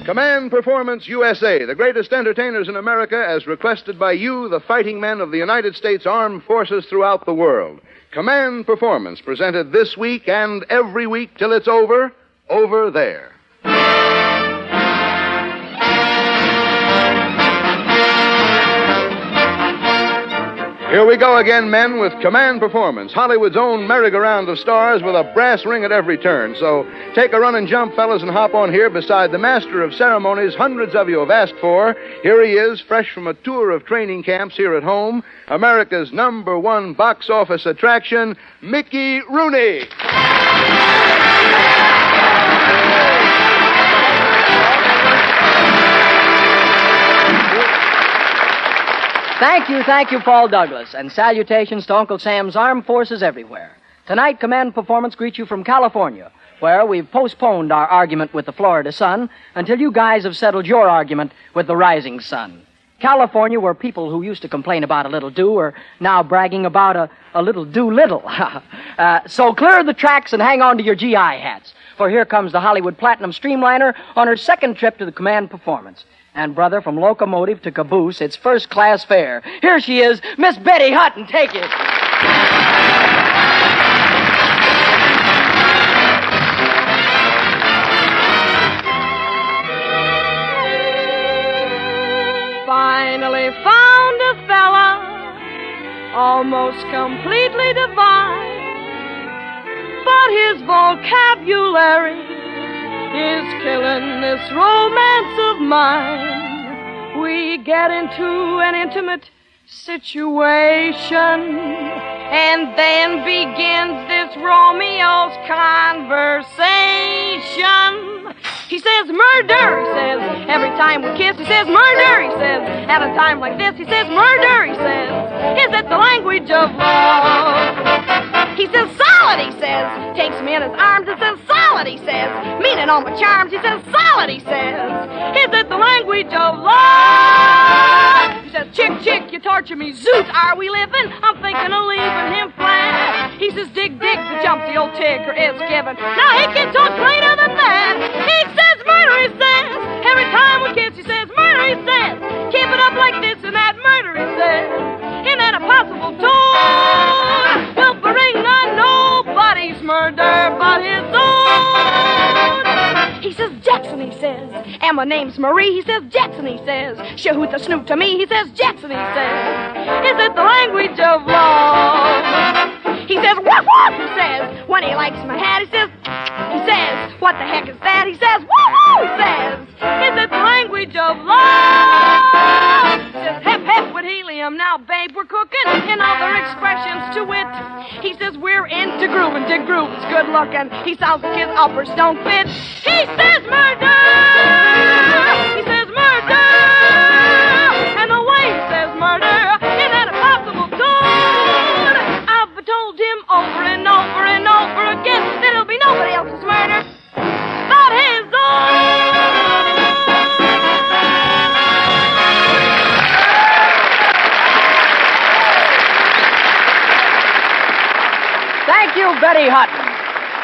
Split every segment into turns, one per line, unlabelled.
Command Performance USA, the greatest entertainers in America, as requested by you, the fighting men of the United States Armed Forces throughout the world. Command Performance, presented this week and every week till it's over there. Here we go again, men, with Command Performance, Hollywood's own merry-go-round of stars with a brass ring at every turn. So take a run and jump, fellas, and hop on here beside the master of ceremonies hundreds of you have asked for. Here he is, fresh from a tour of training camps here at home, America's #1 box office attraction, Mickey Rooney.
Thank you, Paul Douglas, and salutations to Uncle Sam's armed forces everywhere. Tonight, Command Performance greets you from California, where we've postponed our argument with the Florida sun until you guys have settled your argument with the rising sun. California, where people who used to complain about a little do are now bragging about a little do little. So clear the tracks and hang on to your GI hats, for here comes the Hollywood Platinum Streamliner on her second trip to the Command Performance. And, brother, from locomotive to caboose, it's first-class fare. Here she is, Miss Betty Hutton. Take it.
Finally found a fella, almost completely divine, but his vocabulary is killing this romance of mine. We get into an intimate situation, and then begins this Romeo's conversation. He says murder, he says, every time we kiss. He says murder, he says, at a time like this. He says murder, he says, is it the language of love? He says solid, he says, takes me in his arms and says solid, he says, meaning all my charms. He says solid, he says, is it the language of love? He says chick, you torture me, zoot, are we living? I'm thinking of leaving him flat. He says dig, the jump the old tigger is given. Now he can talk plainer than that. He says murder, he says, every time we kiss. He says murder, he says, keep it up like this and that. Murder, he says, in that impossible tone, whimpering on nobody's murder but his own. He says Jackson, he says, and my name's Marie. He says Jackson, he says, shahoot the snoot to me. He says Jackson, he says, is it the language of love? He says woof woof, he says, when he likes my hat. He says, what the heck is that? He says woo woo, he says, is it the language of love? He says hep hep with helium. Now babe, we're cooking, in other expressions to it. He says we're into grooving, dig grooves, good looking. He sounds like his uppers don't fit. He says murder, he says murder, and the way he says murder, in that impossible tone, I've told him over and over and over again that it'll be nobody else's murder but his own.
Thank you, Betty Hutton.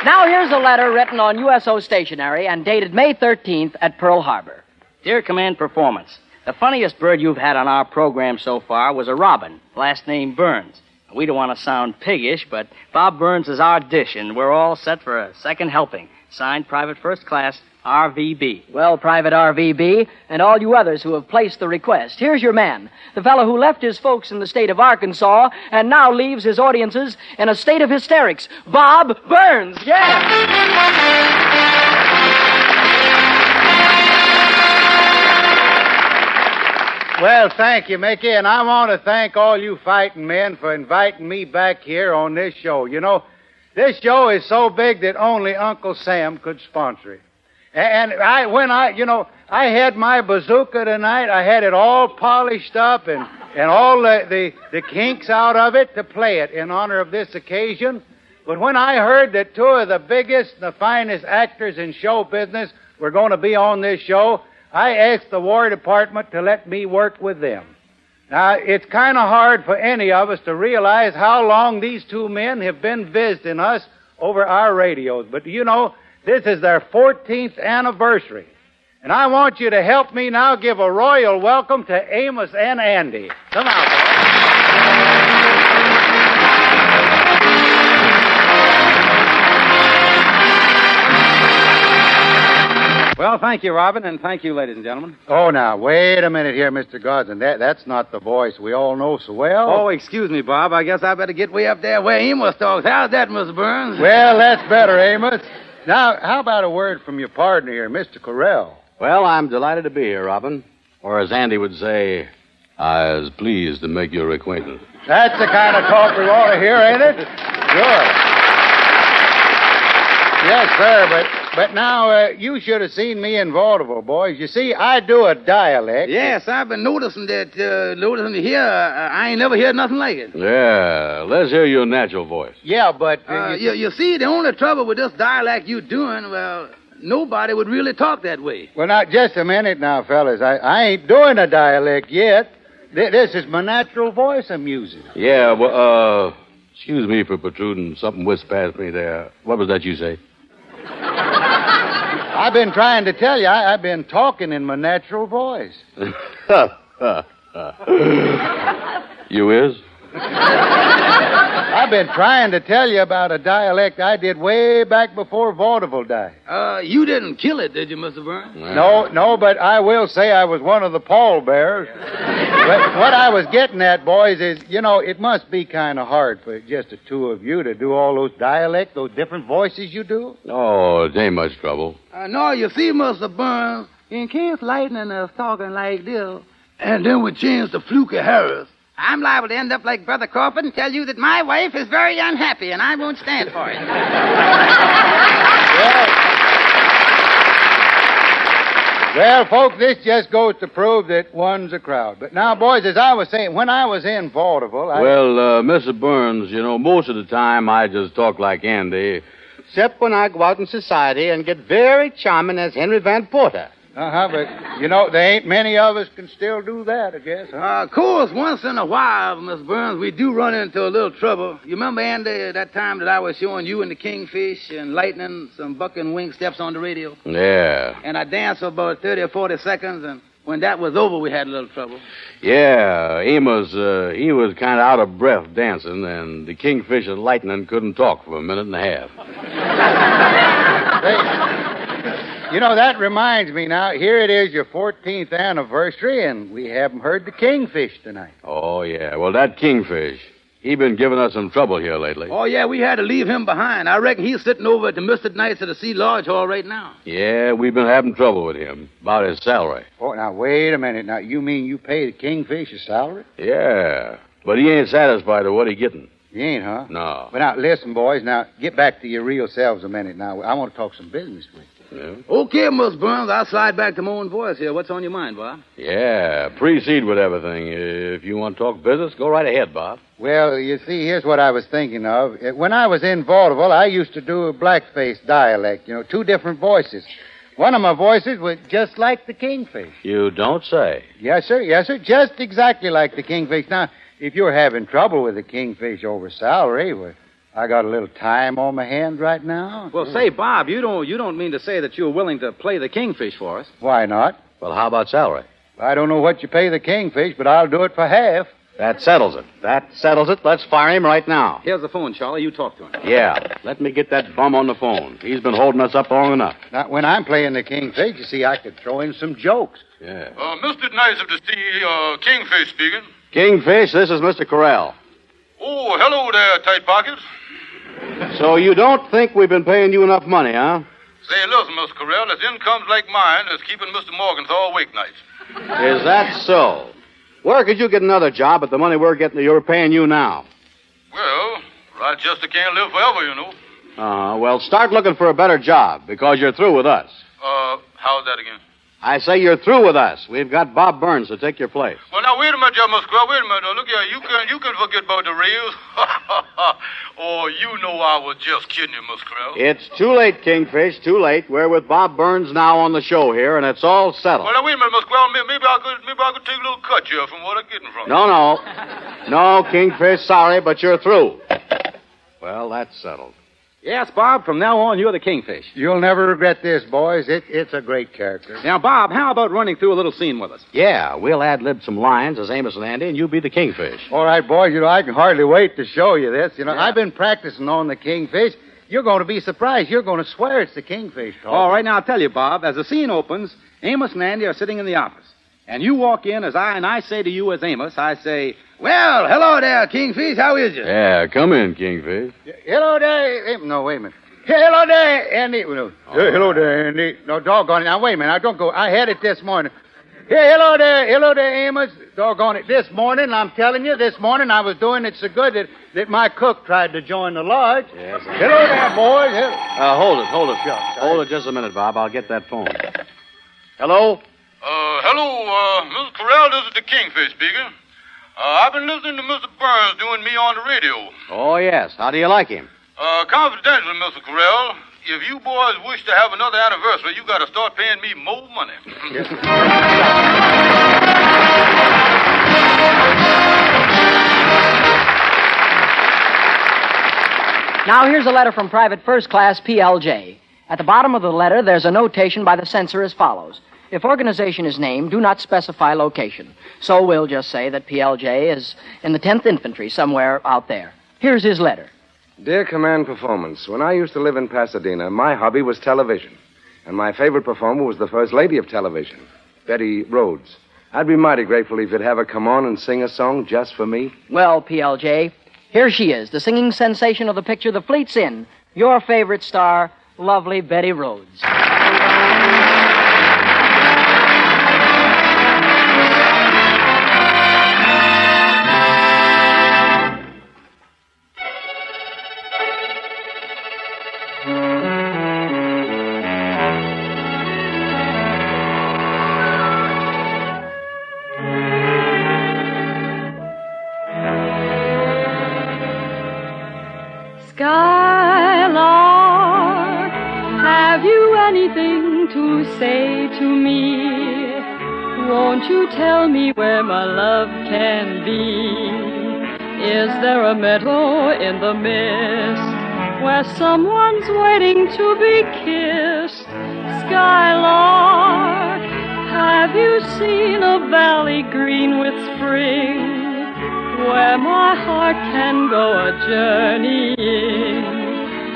Now here's a letter written on USO stationery and dated May 13th at Pearl Harbor.
Dear Command Performance, the funniest bird you've had on our program so far was a robin, last name Burns. We don't want to sound piggish, but Bob Burns is our dish, and we're all set for a second helping. Signed, Private First Class, RVB.
Well, Private RVB, and all you others who have placed the request, here's your man, the fellow who left his folks in the state of Arkansas and now leaves his audiences in a state of hysterics. Bob Burns, yeah!
Well, thank you, Mickey, and I want to thank all you fighting men for inviting me back here on this show. You know, this show is so big that only Uncle Sam could sponsor it. And I had my bazooka tonight. I had it all polished up and all the kinks out of it to play it in honor of this occasion. But when I heard that two of the biggest and the finest actors in show business were going to be on this show, I asked the War Department to let me work with them. Now, it's kind of hard for any of us to realize how long these two men have been visiting us over our radios. But, you know, this is their 14th anniversary. And I want you to help me now give a royal welcome to Amos and Andy. Come on, boys.
Well, thank you, Robin, and thank you, ladies and gentlemen.
Oh, now, wait a minute here, Mr. Gosden. That's not the voice we all know so well.
Oh, excuse me, Bob. I guess I better get way up there where Amos talks. How's that, Mr. Burns?
Well, that's better, Amos. Now, how about a word from your partner here, Mr. Carole?
Well, I'm delighted to be here, Robin. Or as Andy would say, I was pleased to make your acquaintance.
That's the kind of talk we want to hear, ain't it? Sure. Yes, sir, but now, you should have seen me in vaudeville, boys. You see, I do a dialect.
Yes, I've been noticing that, here. I ain't never heard nothing like it.
Yeah, let's hear your natural voice.
Yeah, but...
You see, the only trouble with this dialect you doing, well, nobody would really talk that way.
Well, now, just a minute now, fellas. I ain't doing a dialect yet. This is my natural voice I'm using.
Yeah, well, excuse me for protruding. Something whizzed past me there. What was that you say?
I've been trying to tell you, I've been talking in my natural voice.
You is?
I've been trying to tell you about a dialect I did way back before vaudeville died.
You didn't kill it, did you, Mr. Burns?
No, but I will say I was one of the pallbearers. But what I was getting at, boys, is, it must be kind of hard for just the two of you to do all those dialects, those different voices you do.
Oh, it ain't much trouble.
No, you see, Mr. Burns, in case Lightning is talking like this, and then we change to Fluky Harris, I'm liable to end up like Brother Crawford and tell you that my wife is very unhappy, and I won't stand for it.
Well, folks, this just goes to prove that one's a crowd. But now, boys, as I was saying, when I was in vaudeville,
Well, Mr. Burns, most of the time I just talk like Andy, except when I go out in society and get very charming as Henry Van Porter.
but, there ain't many of us can still do that, I guess. Huh?
Of course, once in a while, Miss Burns, we do run into a little trouble. You remember, Andy, that time that I was showing you and the Kingfish and Lightning some buck and wing steps on the radio?
Yeah.
And I danced for about 30 or 40 seconds, and when that was over, we had a little trouble.
Yeah, Amos, he was kind of out of breath dancing, and the Kingfish and Lightning couldn't talk for a minute and a half.
That reminds me now. Here it is, your 14th anniversary, and we haven't heard the Kingfish tonight.
Oh, yeah. Well, that Kingfish, he been giving us some trouble here lately.
Oh, yeah, we had to leave him behind. I reckon he's sitting over at the Mystic Nights at the Sea Lodge Hall right now.
Yeah, we've been having trouble with him about his salary.
Oh, now, wait a minute. Now, you mean you pay the Kingfish his salary?
Yeah, but he ain't satisfied with what he getting.
You ain't, huh?
No.
Well, now, listen, boys. Now, get back to your real selves a minute. Now, I want to talk some business with you.
Yeah.
Okay, Miss Burns, I'll slide back to my own voice here. What's on your mind, Bob?
Yeah, proceed with everything. If you want to talk business, go right ahead, Bob.
Well, you see, here's what I was thinking of. When I was in vaudeville, I used to do a blackface dialect, two different voices. One of my voices was just like the Kingfish.
You don't say.
Yes, sir, just exactly like the Kingfish. Now, if you're having trouble with the Kingfish over salary, well, I got a little time on my hands right now.
Well, say, Bob, you don't mean to say that you're willing to play the Kingfish for us?
Why not?
Well, how about salary?
I don't know what you pay the Kingfish, but I'll do it for half.
That settles it. Let's fire him right now.
Here's the phone, Charlie. You talk to him.
Yeah, let me get that bum on the phone. He's been holding us up long enough.
Now, when I'm playing the Kingfish, you see, I could throw in some jokes.
Yeah.
Mr. Nice of the Sea, Kingfish speaking.
Kingfish, this is Mr. Carole.
Oh, hello there, tight pockets.
So you don't think we've been paying you enough money, huh?
Say, listen, Mr. Carole, it's incomes like mine that's keeping Mr. Morgenthau awake nights.
Is that so? Where could you get another job at the money you're paying you now?
Well, Rochester can't live forever,
Well, start looking for a better job, because you're through with us.
How's that again?
I say you're through with us. We've got Bob Burns to take your place.
Well, now, wait a minute, Mr. Carole, wait a minute. Look here, you can forget about the rails. Oh, you know I was just kidding you, Mr. Carole.
It's too late, Kingfish, too late. We're with Bob Burns now on the show here, and it's all settled.
Well, now, wait a minute, Mr. Carole. Maybe I could take a little cut here from what I'm getting from you.
No, Kingfish, sorry, but you're through. Well, that's settled.
Yes, Bob, from now on, you're the Kingfish.
You'll never regret this, boys. It's a great character.
Now, Bob, how about running through a little scene with us?
Yeah, we'll ad-lib some lines as Amos and Andy, and you be the Kingfish.
All right, boys, I can hardly wait to show you this. I've been practicing on the Kingfish. You're going to be surprised. You're going to swear it's the Kingfish talking.
All right, now, I'll tell you, Bob, as the scene opens, Amos and Andy are sitting in the office. And you walk in and I say to you as Amos, I say,
Well, hello there, Kingfish. How is you?
Yeah, come in, Kingfish.
Hello there. No, wait a minute. Hello there, Andy. No. Hello there, Andy. No, doggone it. Now, wait a minute. Now, don't go. I had it this morning. Hey, hello there, Amos. Doggone it. This morning, I'm telling you, this morning I was doing it so good that my cook tried to join the lodge.
Yes.
Hello there, boys.
Hold it. Hold it just a minute, Bob. I'll get that phone. Hello?
Hello, Mr. Carole, this is the Kingfish speaking. I've been listening to Mr. Burns doing me on the radio.
Oh, yes. How do you like him?
Confidentially, Mr. Carole, if you boys wish to have another anniversary, you got to start paying me more money.
Now, here's a letter from Private First Class PLJ. At the bottom of the letter, there's a notation by the censor as follows. If organization is named, do not specify location. So we'll just say that PLJ is in the 10th Infantry, somewhere out there. Here's his letter.
Dear Command Performance, when I used to live in Pasadena, my hobby was television. And my favorite performer was the First Lady of Television, Betty Rhodes. I'd be mighty grateful if you'd have her come on and sing a song just for me.
Well, PLJ, here she is, the singing sensation of the picture The Fleet's In, your favorite star, lovely Betty Rhodes.
Skylark, have you anything to say to me? Won't you tell me where my love can be? Is there a meadow in the mist where someone's waiting to be kissed? Skylark, have you seen a valley green with spring, where my heart can go a journeying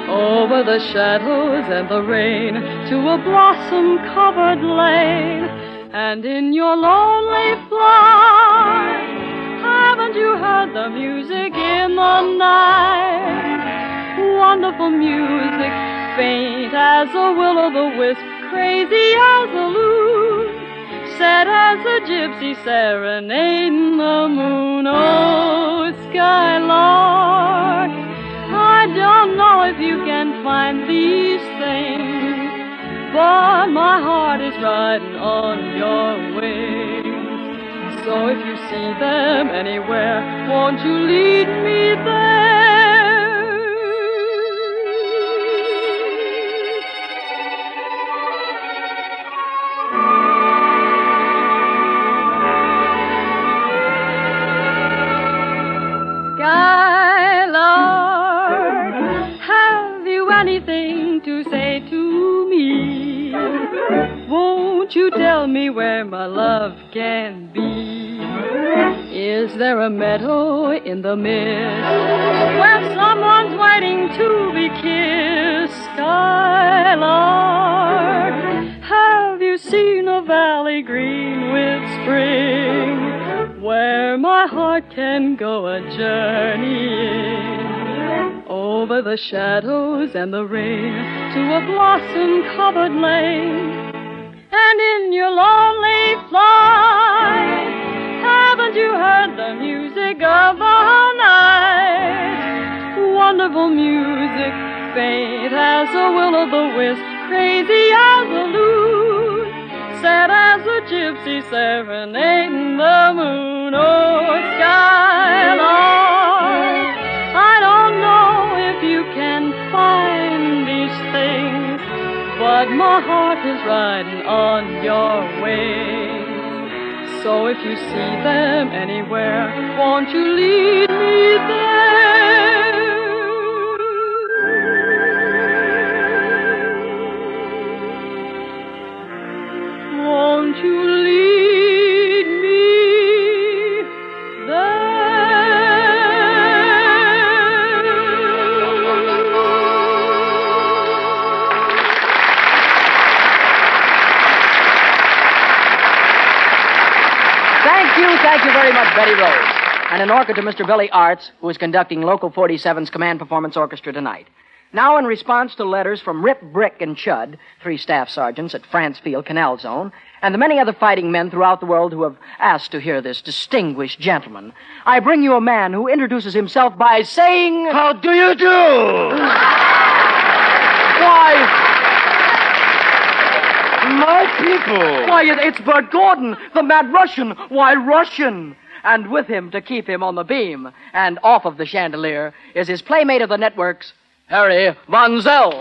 over the shadows and the rain to a blossom-covered lane? And in your lonely flight, haven't you heard the music in the night? Wonderful music, faint as a will-o'-the-wisp, crazy as a loon, sad as a gypsy serenading the moon. Oh, Skylark, I don't know if you can find these things, but my heart is riding on your wings. So if you see them anywhere, won't you lead me there? Skylark, have you anything to say to me? Won't you tell me where my love can be? Is there a meadow in the mist where someone's waiting to be kissed? Skylark, have you seen a valley green with spring, where my heart can go a journeying over the shadows and the rain to a blossom-covered lane? And in your lonely flight, haven't you heard the music of the night? Wonderful music, faint as a will-o'-the-wisp, crazy as a loon, sad as a gypsy serenading the moon. Oh, Skylark, I don't know if you can find these things, but my heart is riding on your wings. So if you see them anywhere, won't you lead me there?
Thank you very much, Betty Rose. And an orchid to Mr. Billy Arts, who is conducting Local 47's Command Performance Orchestra tonight. Now, in response to letters from Rip, Brick, and Chud, 3 staff sergeants at Franceville Canal Zone, and the many other fighting men throughout the world who have asked to hear this distinguished gentleman, I bring you a man who introduces himself by saying...
How do you do?
Why...
My people.
Why, it's Bert Gordon, the Mad Russian. Why, Russian. And with him to keep him on the beam and off of the chandelier is his playmate of the networks, Harry Von Zell.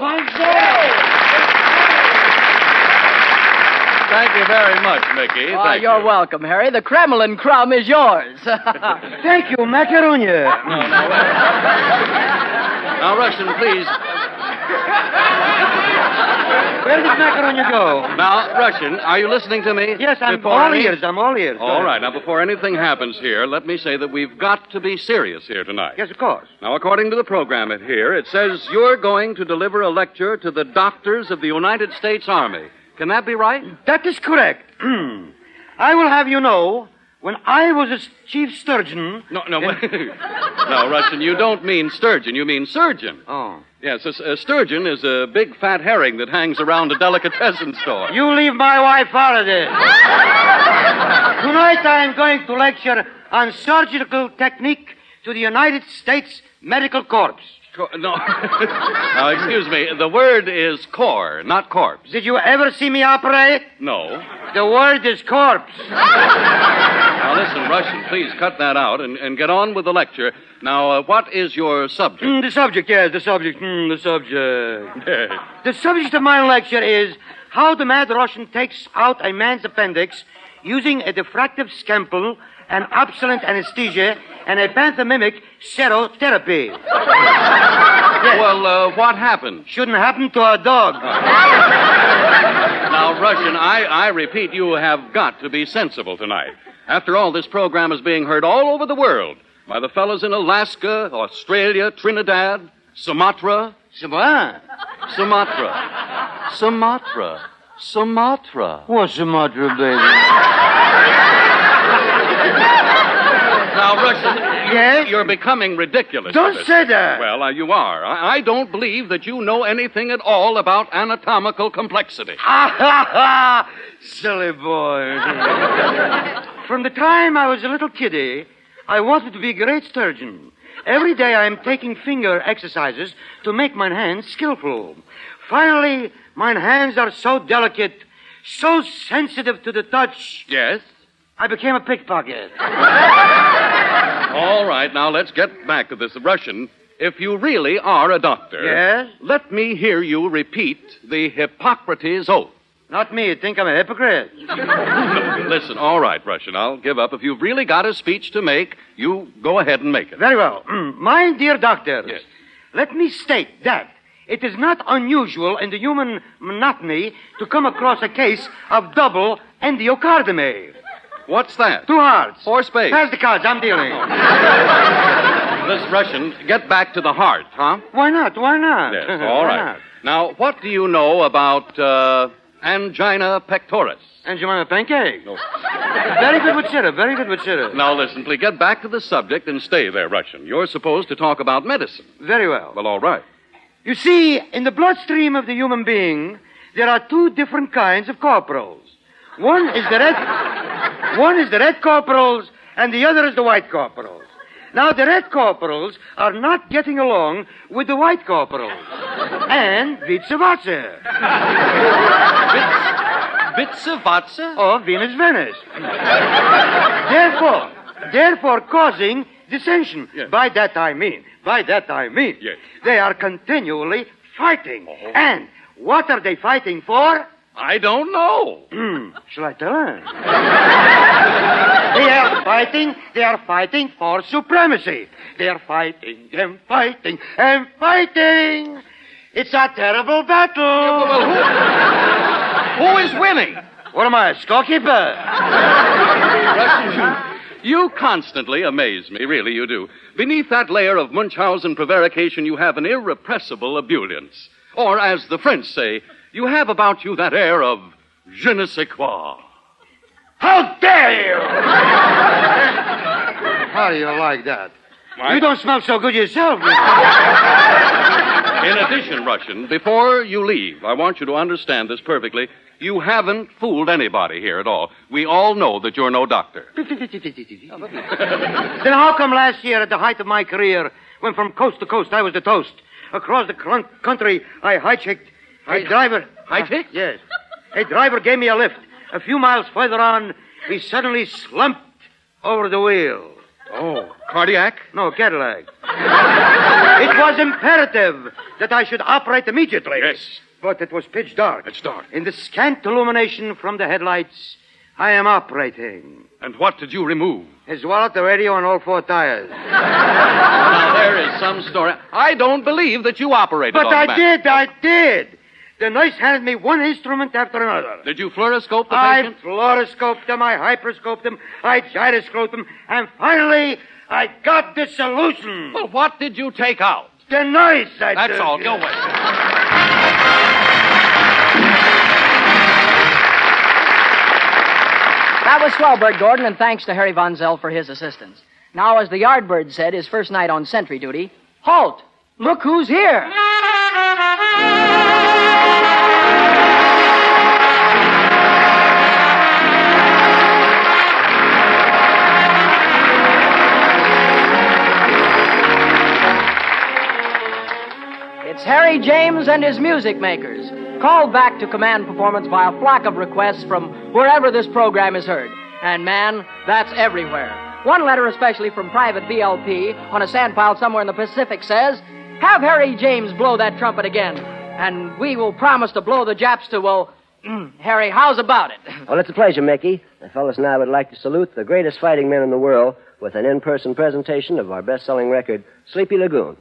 Thank you very much, Mickey.
Why, you're welcome, Harry. The Kremlin crumb is yours.
Thank you, macaroni.
Now, Russian, please.
Where did macaroni go?
Now, Russian, are you listening to me?
Yes, I'm all ears.
All right. Now, before anything happens here, let me say that we've got to be serious here tonight.
Yes, of course.
Now, according to the program here, it says you're going to deliver a lecture to the doctors of the United States Army. Can that be right?
That is correct. I will have you know, when I was a chief sturgeon...
No, Russian, you don't mean sturgeon. You mean surgeon.
Oh.
Yes, a sturgeon is a big fat herring that hangs around a delicatessen store.
You leave my wife out of this. Tonight I am going to lecture on surgical technique to the United States Medical Corps.
No. Now, excuse me. The word is corps, not corpse.
Did you ever see me operate?
No.
The word is corpse.
Now, listen, Russian, please cut that out and get on with the lecture. Now, what is your subject?
The subject. The subject of my lecture is how the Mad Russian takes out a man's appendix using a diffractive scalpel, an obsolete anesthesia, and a pantomimic serotherapy.
Yes. Well, what happened?
Shouldn't happen to a dog.
Now, Russian, I repeat, you have got to be sensible tonight. After all, this program is being heard all over the world by the fellows in Alaska, Australia, Trinidad, Sumatra.
Sumatra. What's Sumatra, baby?
Now, Russian,
yes?
You're becoming ridiculous.
Don't say that.
Well, you are. I don't believe that you know anything at all about anatomical complexity.
Silly boy. From the time I was a little kiddie, I wanted to be a great sturgeon. Every day I am taking finger exercises to make my hands skillful. Finally, my hands are so delicate, so sensitive to the touch.
Yes?
I became a pickpocket.
All right, now let's get back to this. Russian, if you really are a doctor...
Yes?
Let me hear you repeat the Hippocrates Oath.
Not me. You think I'm a hypocrite?
Listen, all right, Russian, I'll give up. If you've really got a speech to make, you go ahead and make it.
Very well. My dear doctors,
yes.
Let me state that it is not unusual in the human monotony to come across a case of double endocarditis.
What's that?
2 hearts.
4 spades.
Pass the cards. I'm dealing.
Listen, Russian, get back to the heart, huh?
Why not?
Yes, all right.
Not?
Now, what do you know about angina pectoris?
Angina pancake?
No.
Very good with syrup.
Now, listen, please, get back to the subject and stay there, Russian. You're supposed to talk about medicine.
Very well.
Well, all right.
You see, in the bloodstream of the human being, there are 2 different kinds of corporals. One is the red corporals, and the other is the white corporals. Now, the red corporals are not getting along with the white corporals. And vice versa.
Vice versa?
Or Venus. Therefore causing dissension.
Yes.
By that I mean.
Yes.
They are continually fighting. Oh. And what are they fighting for?
I don't know.
Shall I tell her? They are fighting for supremacy. They are fighting and fighting and fighting. It's a terrible battle.
Who is winning?
What am I, a scorekeeper?
Russian, you constantly amaze me, really you do. Beneath that layer of Munchausen prevarication, you have an irrepressible ebullience. Or, as the French say, you have about you that air of je ne sais quoi.
How dare you? How do you like that? You don't smell so good yourself.
In addition, Russian, before you leave, I want you to understand this perfectly. You haven't fooled anybody here at all. We all know that you're no doctor.
Then how come last year, at the height of my career, when from coast to coast I was the toast, across the country I hijacked a driver...
Hijacked?
Yes. A driver gave me a lift. A few miles further on, he suddenly slumped over the wheel.
Oh, cardiac?
No, Cadillac. It was imperative that I should operate immediately.
Yes.
But it was pitch dark.
It's dark.
In the scant illumination from the headlights, I am operating.
And what did you remove?
His wallet, the radio, and all four tires.
Now, there is some story. I don't believe that you operated
But
on the man.
I did. The nurse handed me one instrument after another.
Did you fluoroscope the
I
patient?
fluoroscoped him, I hyperscoped him, I gyroscoped him, and finally, I got the solution.
Well, what did you take out?
The nurse,
That's all. Go away.
That was Swellbird Gordon, and thanks to Harry Von Zell for his assistance. Now, as the Yardbird said his first night on sentry duty, halt! Look who's here! It's Harry James and his music makers, called back to command performance by a flock of requests from wherever this program is heard. And man, that's everywhere. One letter especially from Private VLP on a sandpile somewhere in the Pacific says, have Harry James blow that trumpet again, and we will promise to blow the Japs to, well, Harry, how's about it?
Well, it's a pleasure, Mickey. The fellas and I would like to salute the greatest fighting men in the world with an in-person presentation of our best-selling record, Sleepy Lagoon.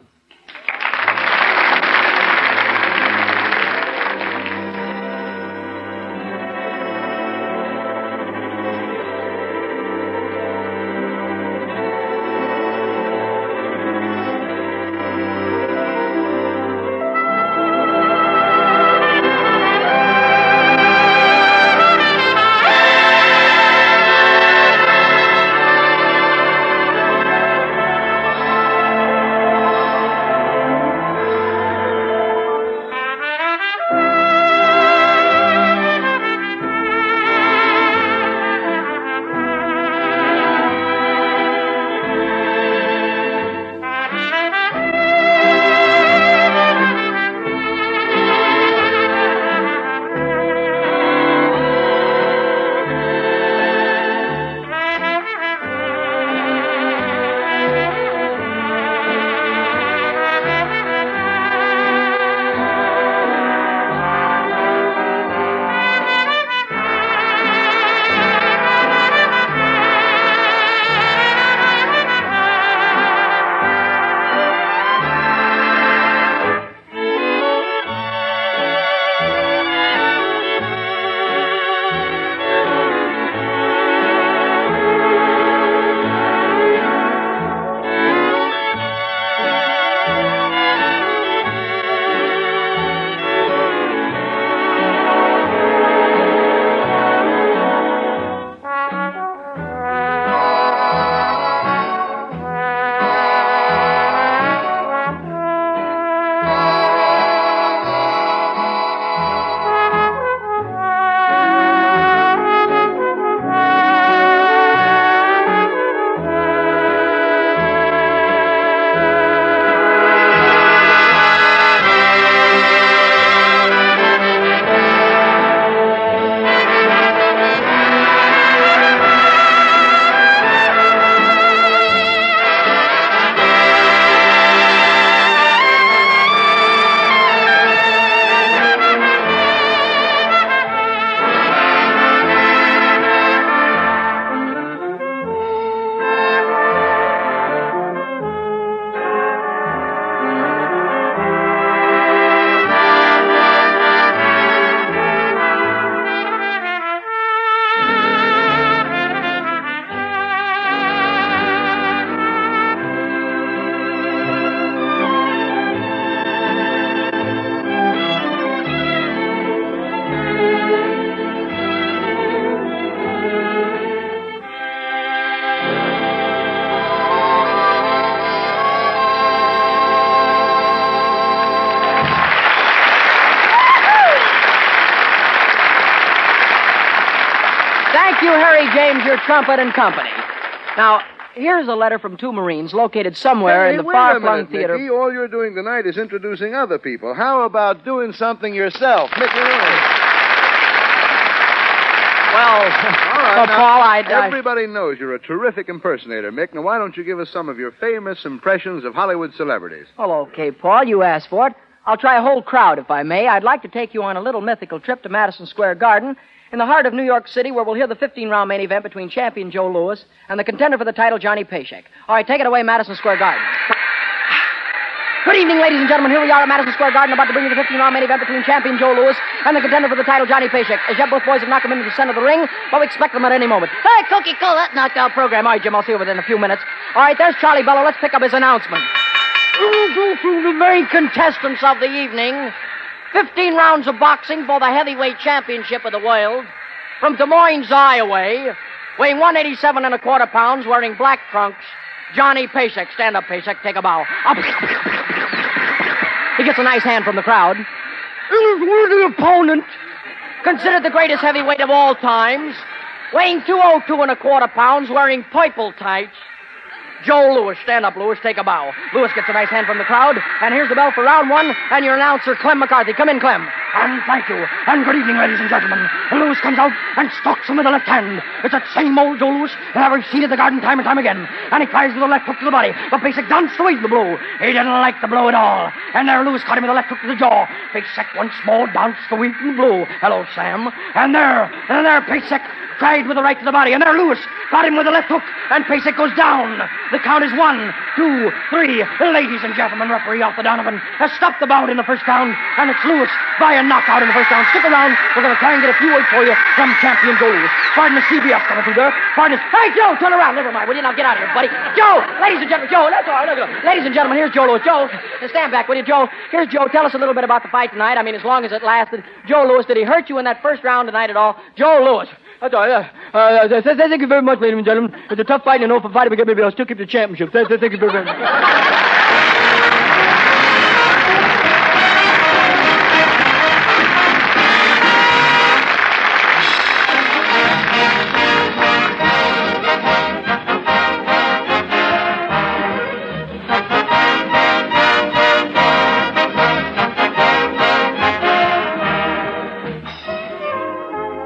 Thank you, Harry James, your trumpet and company. Now, here's a letter from two Marines located somewhere in the far-flung theater.
Mickey, all you're doing tonight is introducing other people. How about doing something yourself? Mickey Rooney.
Well,
all right, now,
Paul,
everybody knows you're a terrific impersonator, Mick. Now, why don't you give us some of your famous impressions of Hollywood celebrities?
Well, okay, Paul, you asked for it. I'll try a whole crowd, if I may. I'd like to take you on a little mythical trip to Madison Square Garden in the heart of New York City, where we'll hear the 15-round main event between champion Joe Louis and the contender for the title, Johnny Paycheck. All right, take it away, Madison Square Garden. Good evening, ladies and gentlemen. Here we are at Madison Square Garden, about to bring you the 15-round main event between champion Joe Louis and the contender for the title, Johnny Paycheck. As yet, both boys have knocked him into the center of the ring, but we expect them at any moment. Hey, Cookie, call that knockout program. All right, Jim, I'll see you within a few minutes. All right, there's Charlie Bello. Let's pick up his announcement. The main contestants of the evening. 15 rounds of boxing for the heavyweight championship of the world. From Des Moines, Iowa, weighing 187 1/4 pounds, wearing black trunks, Johnny Paycheck. Stand up, Paycheck. Take a bow. Up. He gets a nice hand from the crowd. The opponent, considered the greatest heavyweight of all times, weighing 202 1/4 pounds, wearing purple tights, Joe Louis. Stand up, Louis. Take a bow. Louis gets a nice hand from the crowd. And here's the bell for round one. And your announcer, Clem McCarthy. Come in, Clem. And thank you. And good evening, ladies and gentlemen. Louis comes out and stalks him with the left hand. It's that same old Joe Louis that I've seen at the Garden time and time again. And he tries with a left hook to the body. But Basic danced away from the blow. He didn't like the blow at all. And there Louis caught him with a left hook to the jaw. Basic once more danced away from the blow. Hello, Sam. And there Basic tried with the right to the body. And there Louis got him with the left hook. And Basic goes down. The count is 1, 2, 3. Ladies and gentlemen, referee Arthur Donovan has stopped the bout in the first round. And it's Louis by a knockout in the first round. Stick around. We're going to try and get a few words for you from champion Joe Louis. Pardon the CBF coming through there. Pardon us. Hey, Joe, turn around. Never mind. Will you now get out of here, buddy? Joe, ladies and gentlemen. Joe, that's all right. Look. Ladies and gentlemen, here's Joe Louis. Joe, stand back, will you, Joe? Here's Joe. Tell us a little bit about the fight tonight. I mean, as long as it lasted. Joe Louis, did he hurt you in that first round tonight at all? Joe Louis. That's all right. Thank you very much, ladies and gentlemen. It's a tough fight, and I know if I fight him again, maybe I'll still keep the championship. Thank you very much.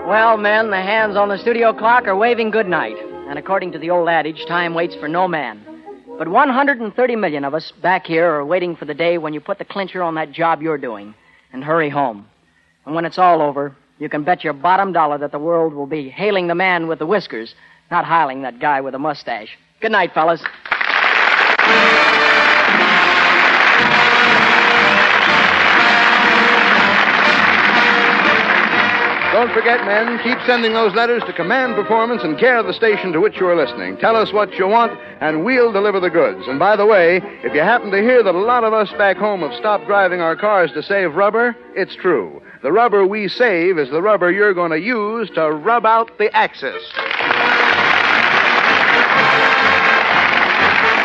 Well, men, the hands on the studio clock are waving good night. And according to the old adage, time waits for no man. But 130 million of us back here are waiting for the day when you put the clincher on that job you're doing and hurry home. And when it's all over, you can bet your bottom dollar that the world will be hailing the man with the whiskers, not hailing that guy with a mustache. Good night, fellas.
Don't forget, men, keep sending those letters to Command Performance in care of the station to which you are listening. Tell us what you want, and we'll deliver the goods. And by the way, if you happen to hear that a lot of us back home have stopped driving our cars to save rubber, it's true. The rubber we save is the rubber you're going to use to rub out the axis.